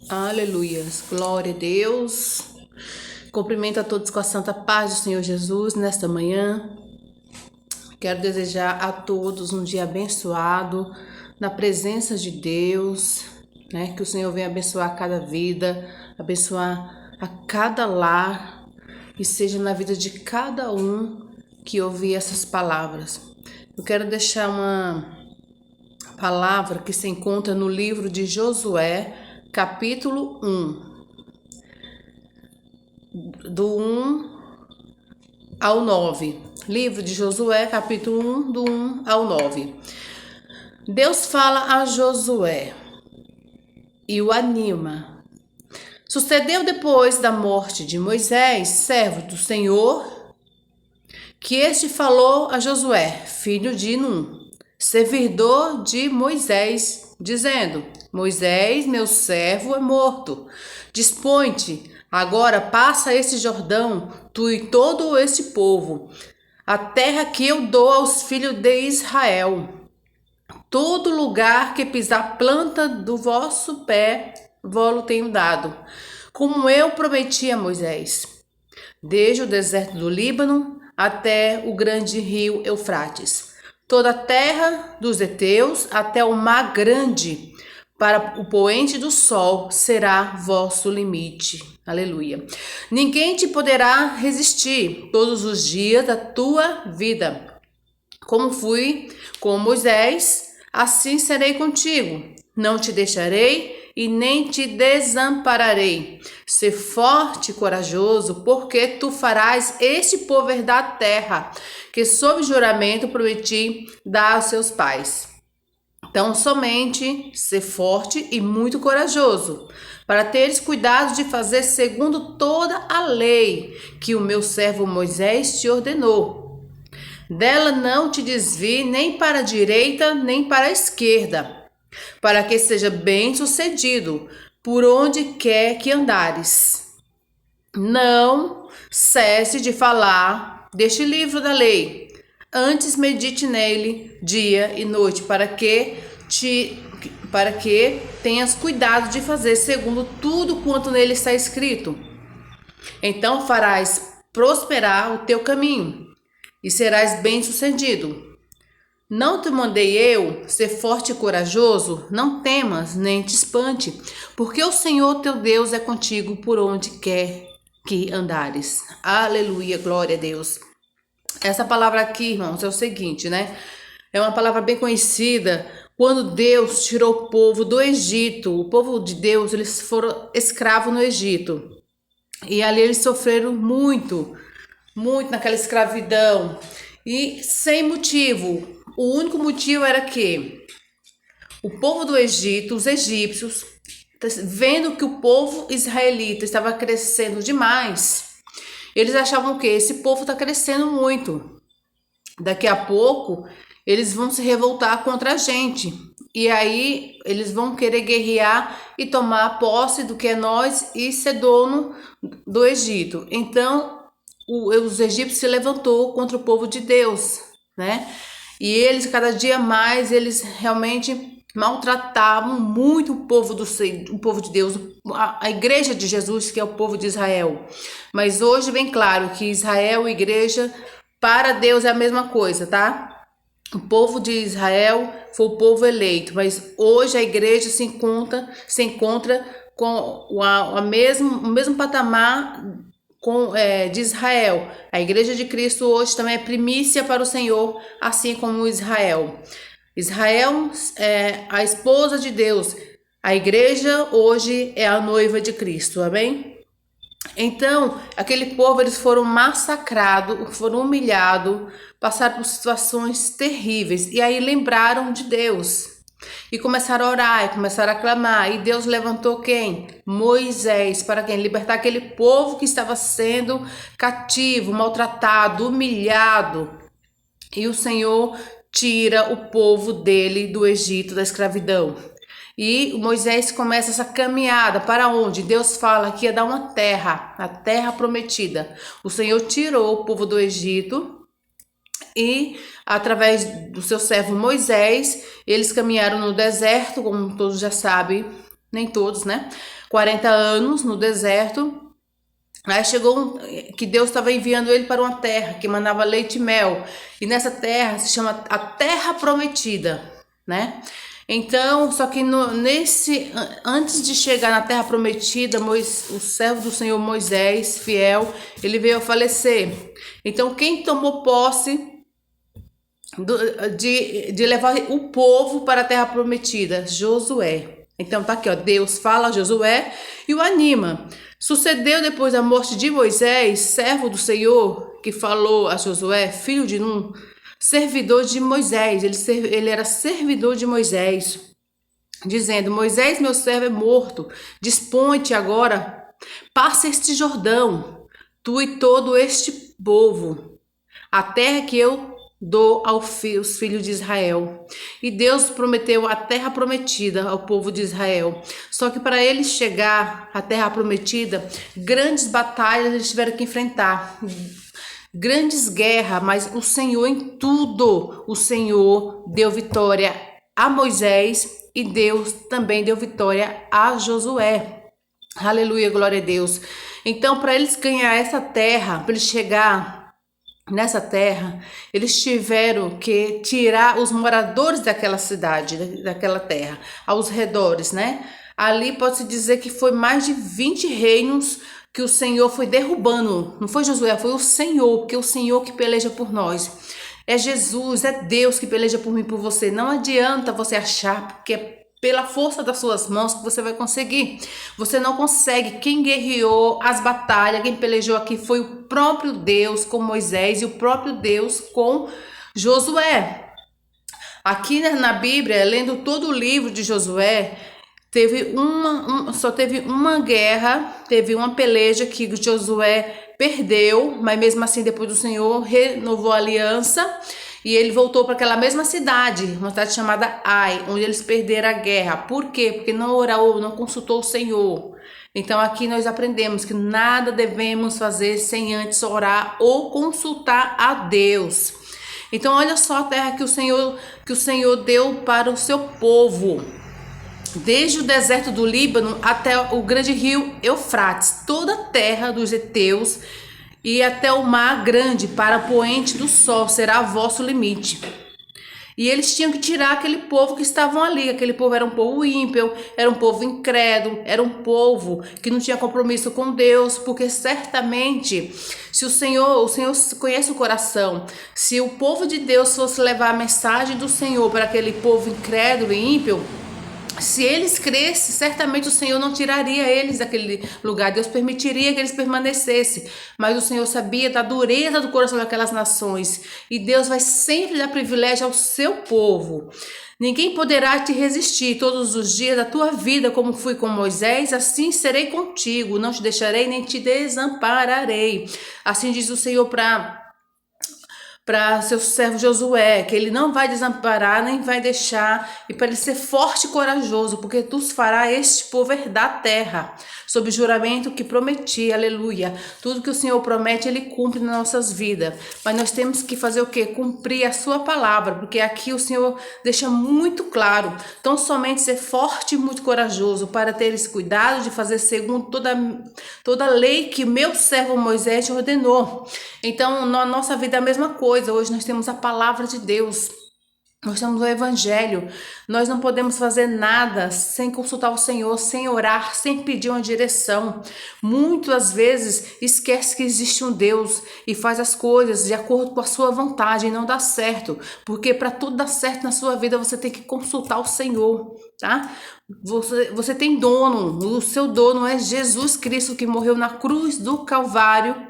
Aleluias, glória a Deus. Cumprimento a todos com a santa paz do Senhor Jesus nesta manhã. Quero desejar a todos um dia abençoado na presença de Deus, né? Que o Senhor venha abençoar cada vida, abençoar a cada lar e seja na vida de cada um que ouvir essas palavras. Eu quero deixar uma palavra que se encontra no livro de Josué, capítulo 1, do 1 ao 9. Livro de Josué, capítulo 1, do 1 ao 9. Deus fala a Josué e o anima. Sucedeu depois da morte de Moisés, servo do Senhor, que este falou a Josué, filho de Num, servidor de Moisés, dizendo: Moisés, meu servo, é morto. Dispõe-te, agora passa esse Jordão, tu e todo este povo, a terra que eu dou aos filhos de Israel. Todo lugar que pisar planta do vosso pé, vou-lo tenho dado, como eu prometi a Moisés, desde o deserto do Líbano até o grande rio Eufrates, toda a terra dos heteus até o mar grande, para o poente do sol será vosso limite. Aleluia. Ninguém te poderá resistir todos os dias da tua vida. Como fui com Moisés, assim serei contigo. Não te deixarei e nem te desampararei. Sê forte e corajoso, porque tu farás este povo herdar a terra, que sob juramento prometi dar aos seus pais. Então, somente ser forte e muito corajoso, para teres cuidado de fazer segundo toda a lei que o meu servo Moisés te ordenou. Dela não te desvie nem para a direita, nem para a esquerda, para que seja bem-sucedido por onde quer que andares. Não cesse de falar deste livro da lei. Antes medite nele dia e noite, para que tenhas cuidado de fazer segundo tudo quanto nele está escrito. Então farás prosperar o teu caminho e serás bem-sucedido. Não te mandei eu ser forte e corajoso? Não temas, nem te espante, porque o Senhor teu Deus é contigo por onde quer que andares. Aleluia, glória a Deus. Essa palavra aqui, irmãos, é o seguinte, né? É uma palavra bem conhecida. Quando Deus tirou o povo do Egito, o povo de Deus, eles foram escravos no Egito. E ali eles sofreram muito naquela escravidão. E sem motivo. O único motivo era que o povo do Egito, os egípcios, vendo que o povo israelita estava crescendo demais, eles achavam que esse povo está crescendo muito. Daqui a pouco, eles vão se revoltar contra a gente. E aí, eles vão querer guerrear e tomar posse do que é nós e ser dono do Egito. Então, os egípcios se levantou contra o povo de Deus, né? E eles, cada dia mais, eles realmente maltratavam muito o povo de Deus, a igreja de Jesus, que é o povo de Israel. Mas hoje vem claro que Israel e igreja, para Deus é a mesma coisa, tá? O povo de Israel foi o povo eleito, mas hoje a igreja se encontra com o mesmo patamar de Israel. A igreja de Cristo hoje também é primícia para o Senhor, assim como Israel. Israel é a esposa de Deus. A igreja hoje é a noiva de Cristo, amém? Então, aquele povo, eles foram massacrados, foram humilhados, passaram por situações terríveis. E aí lembraram de Deus. E começaram a orar, e começaram a clamar. E Deus levantou quem? Moisés. Para quem? Libertar aquele povo que estava sendo cativo, maltratado, humilhado. E o Senhor tira o povo dele do Egito, da escravidão. E Moisés começa essa caminhada para onde Deus fala que ia dar uma terra, a terra prometida. O Senhor tirou o povo do Egito e, através do seu servo Moisés, eles caminharam no deserto, como todos já sabem, nem todos, né? 40 anos no deserto. Aí chegou que Deus estava enviando ele para uma terra que mandava leite e mel. E nessa terra se chama a Terra Prometida, né? Então, só que antes de chegar na Terra Prometida, o servo do Senhor Moisés, fiel, ele veio a falecer. Então, quem tomou posse de levar o povo para a Terra Prometida? Josué. Então tá aqui, ó, Deus fala a Josué e o anima. Sucedeu depois da morte de Moisés, servo do Senhor, que falou a Josué, filho de Num, servidor de Moisés. Ele era servidor de Moisés, dizendo: Moisés, meu servo, é morto. Dispõe-te agora, passa este Jordão, tu e todo este povo, a terra que eu dou aos filhos de Israel. E Deus prometeu a terra prometida ao povo de Israel. Só que para eles chegar à terra prometida, grandes batalhas eles tiveram que enfrentar. Grandes guerras, mas o Senhor em tudo, o Senhor deu vitória a Moisés e Deus também deu vitória a Josué. Aleluia, glória a Deus. Então, para eles ganhar essa terra, para eles chegar nessa terra, eles tiveram que tirar os moradores daquela cidade, daquela terra, aos redores, né? Ali pode-se dizer que foi mais de 20 reinos que o Senhor foi derrubando. Não foi Josué, foi o Senhor, porque é o Senhor que peleja por nós. É Jesus, é Deus que peleja por mim e por você. Não adianta você achar, porque é pela força das suas mãos que você vai conseguir. Você não consegue. Quem guerreou as batalhas, quem pelejou aqui foi o próprio Deus com Moisés e o próprio Deus com Josué. Aqui na Bíblia, lendo todo o livro de Josué, só teve uma guerra, teve uma peleja que Josué perdeu, mas mesmo assim depois do Senhor renovou a aliança. E ele voltou para aquela mesma cidade, uma cidade chamada Ai, onde eles perderam a guerra. Por quê? Porque não orou, não consultou o Senhor. Então aqui nós aprendemos que nada devemos fazer sem antes orar ou consultar a Deus. Então olha só a terra que o Senhor deu para o seu povo. Desde o deserto do Líbano até o grande rio Eufrates, toda a terra dos heteus e até o mar grande para o poente do sol será vosso limite. E eles tinham que tirar aquele povo que estavam ali. Aquele povo era um povo ímpio, era um povo incrédulo, era um povo que não tinha compromisso com Deus, porque certamente, se o Senhor conhece o coração, se o povo de Deus fosse levar a mensagem do Senhor para aquele povo incrédulo e ímpio, se eles crescem, certamente o Senhor não tiraria eles daquele lugar. Deus permitiria que eles permanecessem. Mas o Senhor sabia da dureza do coração daquelas nações. E Deus vai sempre dar privilégio ao seu povo. Ninguém poderá te resistir todos os dias da tua vida, como fui com Moisés, assim serei contigo. Não te deixarei nem te desampararei. Assim diz o Senhor para seu servo Josué, que ele não vai desamparar, nem vai deixar, e para ele ser forte e corajoso, porque tu farás este povo herdar a terra, sob o juramento que prometi, aleluia. Tudo que o Senhor promete, ele cumpre nas nossas vidas, mas nós temos que fazer o quê? Cumprir a sua palavra, porque aqui o Senhor deixa muito claro, tão somente ser forte e muito corajoso, para ter esse cuidado de fazer segundo toda a lei que meu servo Moisés te ordenou. Então, na nossa vida é a mesma coisa. Hoje nós temos a palavra de Deus, nós temos o evangelho. Nós não podemos fazer nada sem consultar o Senhor, sem orar, sem pedir uma direção. Muitas vezes esquece que existe um Deus e faz as coisas de acordo com a sua vontade e não dá certo, porque para tudo dar certo na sua vida você tem que consultar o Senhor, tá? Você tem dono, o seu dono é Jesus Cristo, que morreu na cruz do Calvário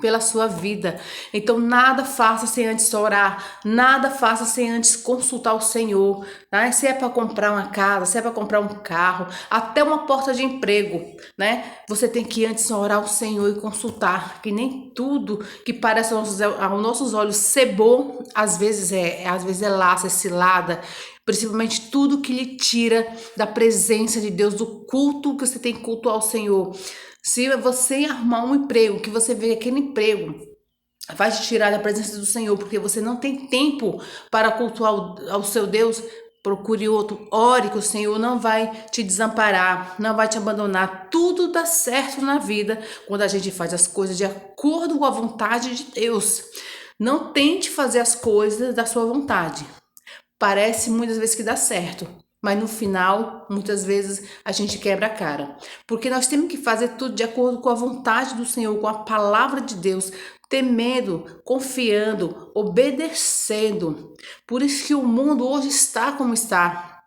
pela sua vida. Então nada faça sem antes orar, nada faça sem antes consultar o Senhor, né? Se é para comprar uma casa, se é para comprar um carro, até uma porta de emprego, né? Você tem que antes orar ao Senhor e consultar, que nem tudo que parece aos nossos olhos ser bom, às vezes é laça, é cilada. Principalmente tudo que lhe tira da presença de Deus, do culto que você tem que cultuar ao Senhor. Se você arrumar um emprego, que você vê aquele emprego vai te tirar da presença do Senhor, porque você não tem tempo para cultuar ao seu Deus, procure outro, ore que o Senhor não vai te desamparar, não vai te abandonar. Tudo dá certo na vida quando a gente faz as coisas de acordo com a vontade de Deus. Não tente fazer as coisas da sua vontade. Parece muitas vezes que dá certo, mas no final, muitas vezes, a gente quebra a cara. Porque nós temos que fazer tudo de acordo com a vontade do Senhor, com a palavra de Deus, temendo, confiando, obedecendo. Por isso que o mundo hoje está como está.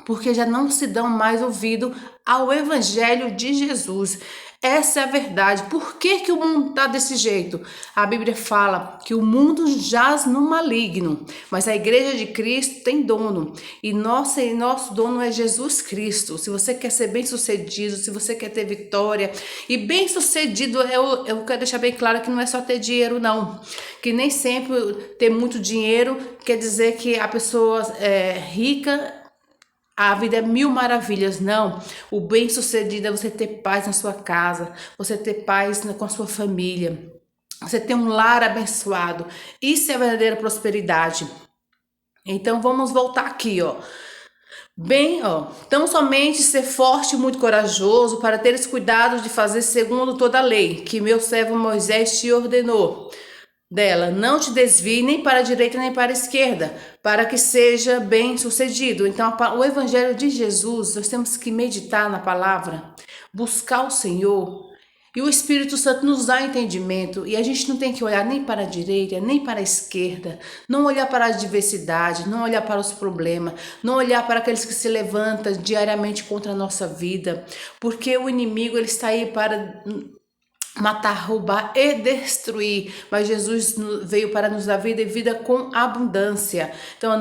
Porque já não se dão mais ouvido ao Evangelho de Jesus. Essa é a verdade. Por que que o mundo está desse jeito? A Bíblia fala que o mundo jaz no maligno, mas a igreja de Cristo tem dono. E nosso dono é Jesus Cristo. Se você quer ser bem-sucedido, se você quer ter vitória, e bem-sucedido, eu quero deixar bem claro que não é só ter dinheiro, não. Que nem sempre ter muito dinheiro quer dizer que a pessoa é rica, a vida é mil maravilhas, não. O bem-sucedido é você ter paz na sua casa, você ter paz com a sua família, você ter um lar abençoado. Isso é a verdadeira prosperidade. Então vamos voltar aqui, ó. Bem, ó, tão somente ser forte e muito corajoso para teres cuidado de fazer segundo toda a lei que meu servo Moisés te ordenou. Dela, não te desvie nem para a direita nem para a esquerda, para que seja bem sucedido. Então, o Evangelho de Jesus, nós temos que meditar na palavra, buscar o Senhor, e o Espírito Santo nos dá entendimento, e a gente não tem que olhar nem para a direita, nem para a esquerda, não olhar para a adversidade, não olhar para os problemas, não olhar para aqueles que se levantam diariamente contra a nossa vida, porque o inimigo ele está aí para matar, roubar e destruir, mas Jesus veio para nos dar vida e vida com abundância. Então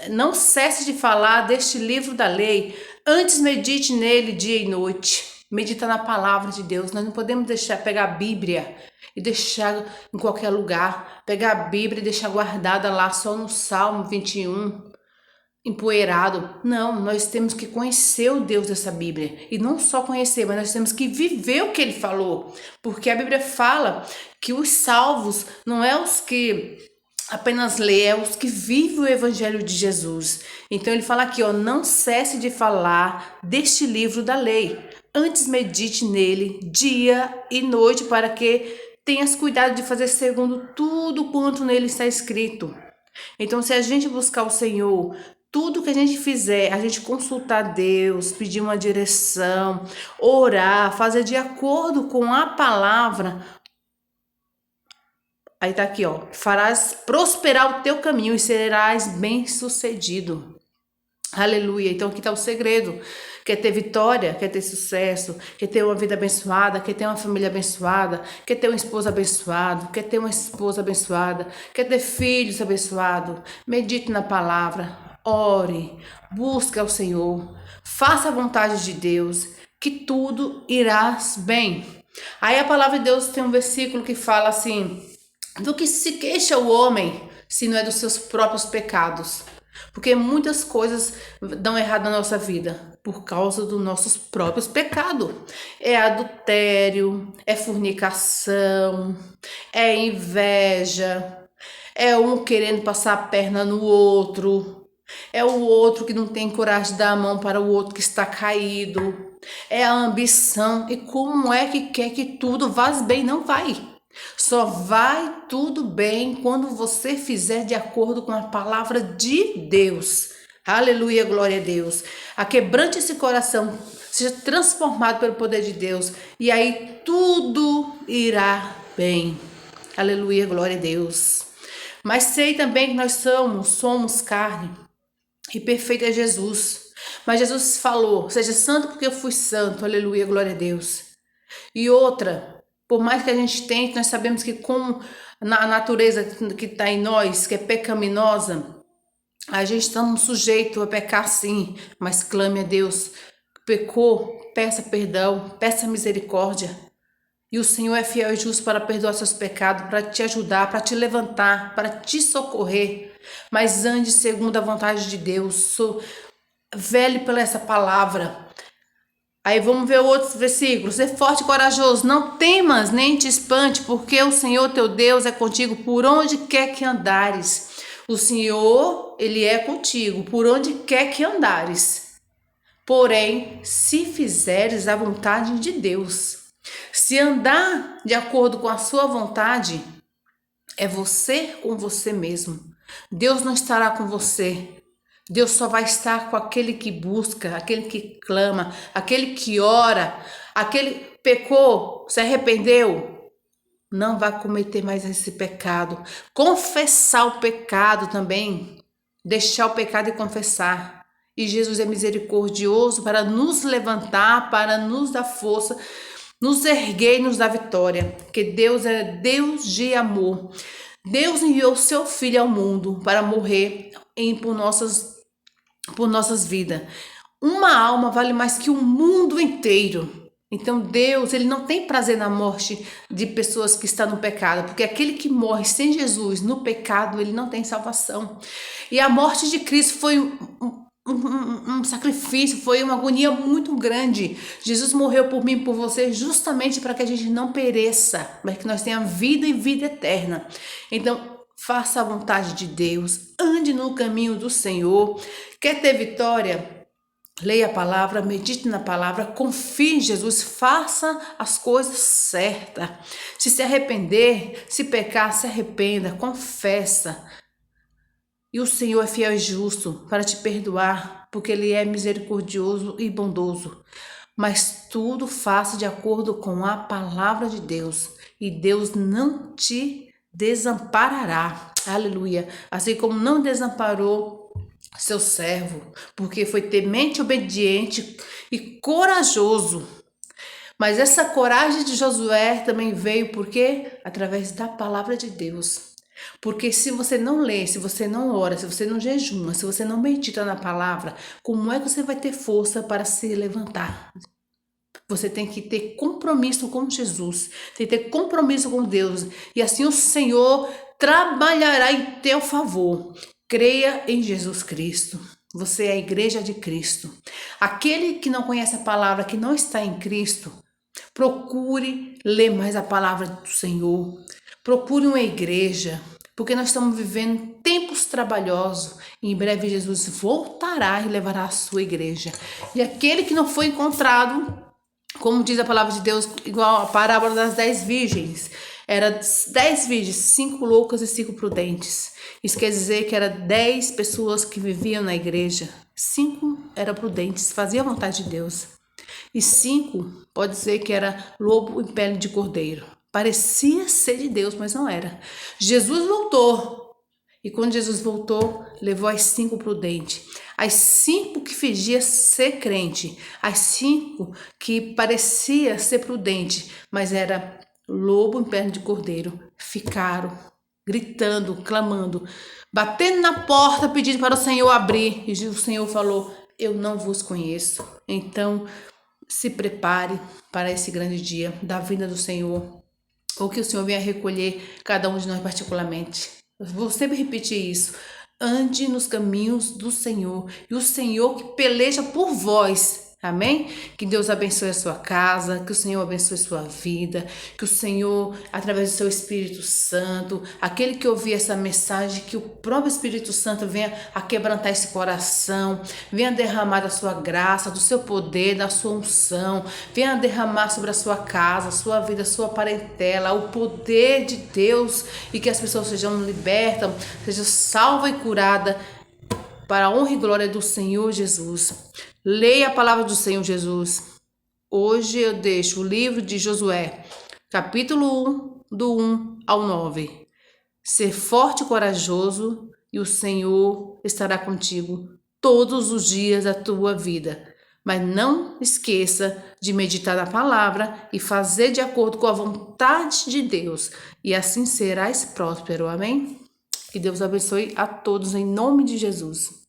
não cesse de falar deste livro da lei, antes medite nele dia e noite. Medita na palavra de Deus. Nós não podemos pegar a Bíblia e deixar em qualquer lugar, pegar a Bíblia e deixar guardada lá só no Salmo 21, empoeirado. Não, nós temos que conhecer o Deus dessa Bíblia. E não só conhecer, mas nós temos que viver o que ele falou. Porque a Bíblia fala que os salvos não é os que apenas lê, é os que vivem o Evangelho de Jesus. Então ele fala aqui, ó, não cesse de falar deste livro da lei. Antes medite nele dia e noite para que tenhas cuidado de fazer segundo tudo quanto nele está escrito. Então se a gente buscar o Senhor, tudo que a gente fizer, a gente consultar Deus, pedir uma direção, orar, fazer de acordo com a palavra. Aí tá aqui, ó. Farás prosperar o teu caminho e serás bem-sucedido. Aleluia. Então aqui tá o segredo. Quer ter vitória, quer ter sucesso, quer ter uma vida abençoada, quer ter uma família abençoada, quer ter um esposo abençoado, quer ter uma esposa abençoada, quer ter filhos abençoados. Medite na palavra, ore, busque ao Senhor, faça a vontade de Deus, que tudo irá bem. Aí a palavra de Deus tem um versículo que fala assim: do que se queixa o homem, se não é dos seus próprios pecados. Porque muitas coisas dão errado na nossa vida por causa dos nossos próprios pecados. É adultério, é fornicação, é inveja, é um querendo passar a perna no outro, é o outro que não tem coragem de dar a mão para o outro que está caído, é a ambição. E como é que quer que tudo vá bem? Não vai. Só vai tudo bem quando você fizer de acordo com a palavra de Deus. Aleluia, glória a Deus. Quebrante esse coração, seja transformado pelo poder de Deus, e aí tudo irá bem. Aleluia, glória a Deus. Mas sei também que nós somos carne, e perfeito é Jesus. Mas Jesus falou: seja santo porque eu fui santo. Aleluia, glória a Deus. E outra, por mais que a gente tente, nós sabemos que com a natureza que está em nós, que é pecaminosa, a gente estamos sujeitos a pecar sim, mas clame a Deus. Pecou, peça perdão, peça misericórdia. E o Senhor é fiel e justo para perdoar seus pecados, para te ajudar, para te levantar, para te socorrer. Mas ande segundo a vontade de Deus. Vele pela essa palavra. Aí vamos ver outros versículos. Ser forte e corajoso, não temas nem te espante, porque o Senhor teu Deus é contigo por onde quer que andares. O Senhor Ele é contigo, por onde quer que andares. Porém, se fizeres a vontade de Deus, se andar de acordo com a sua vontade, é você com você mesmo. Deus não estará com você. Deus só vai estar com aquele que busca, aquele que clama, aquele que ora, aquele que pecou, se arrependeu. Não vai cometer mais esse pecado. Confessar o pecado também. Deixar o pecado e confessar. E Jesus é misericordioso para nos levantar, para nos dar força, nos erguer e nos dar vitória. Porque Deus é Deus de amor. Deus enviou seu Filho ao mundo para morrer por nossas vidas. Uma alma vale mais que o mundo inteiro. Então Deus, ele não tem prazer na morte de pessoas que estão no pecado, porque aquele que morre sem Jesus no pecado, ele não tem salvação. E a morte de Cristo foi um sacrifício, foi uma agonia muito grande. Jesus morreu por mim e por você justamente para que a gente não pereça, mas que nós tenhamos vida e vida eterna. Então, faça a vontade de Deus, ande no caminho do Senhor. Quer ter vitória? Leia a palavra, medite na palavra, confie em Jesus, faça as coisas certas. Se arrepender, se pecar, se arrependa, confessa. E o Senhor é fiel e justo para te perdoar, porque Ele é misericordioso e bondoso. Mas tudo faça de acordo com a palavra de Deus, e Deus não te desamparará. Aleluia. Assim como não desamparou seu servo, porque foi temente, obediente e corajoso. Mas essa coragem de Josué também veio porque através da palavra de Deus. Porque se você não lê, se você não ora, se você não jejuma, se você não medita na palavra, como é que você vai ter força para se levantar? Você tem que ter compromisso com Jesus, tem que ter compromisso com Deus, e assim o Senhor trabalhará em teu favor. Creia em Jesus Cristo. Você é a igreja de Cristo. Aquele que não conhece a palavra, que não está em Cristo, procure ler mais a palavra do Senhor. Procure uma igreja, porque nós estamos vivendo tempos trabalhosos. E em breve Jesus voltará e levará a sua igreja. E aquele que não foi encontrado, como diz a palavra de Deus, igual a parábola das 10 virgens, era 10 virgens, 5 loucas e 5 prudentes. Isso quer dizer que era 10 pessoas que viviam na igreja. 5 eram prudentes, faziam a vontade de Deus. E 5 pode dizer que era lobo em pele de cordeiro. Parecia ser de Deus, mas não era. Jesus voltou. E quando Jesus voltou, levou as 5 prudentes. As 5 que fingia ser crente. As 5 que parecia ser prudente, mas era lobo em pele de cordeiro. Ficaram gritando, clamando, batendo na porta, pedindo para o Senhor abrir. E o Senhor falou: eu não vos conheço. Então, se prepare para esse grande dia da vinda do Senhor, ou que o Senhor venha recolher cada um de nós particularmente. Eu vou sempre repetir isso. Ande nos caminhos do Senhor, e o Senhor que peleja por vós. Amém? Que Deus abençoe a sua casa, que o Senhor abençoe a sua vida, que o Senhor, através do seu Espírito Santo, aquele que ouvir essa mensagem, que o próprio Espírito Santo venha a quebrantar esse coração, venha derramar da sua graça, do seu poder, da sua unção, venha derramar sobre a sua casa, a sua vida, a sua parentela, o poder de Deus, e que as pessoas sejam libertas, sejam salvas e curadas, para a honra e glória do Senhor Jesus. Leia a palavra do Senhor Jesus. Hoje eu deixo o livro de Josué, capítulo 1, do 1 ao 9. Ser forte e corajoso, e o Senhor estará contigo todos os dias da tua vida. Mas não esqueça de meditar na palavra e fazer de acordo com a vontade de Deus, e assim serás próspero. Amém? Que Deus abençoe a todos em nome de Jesus.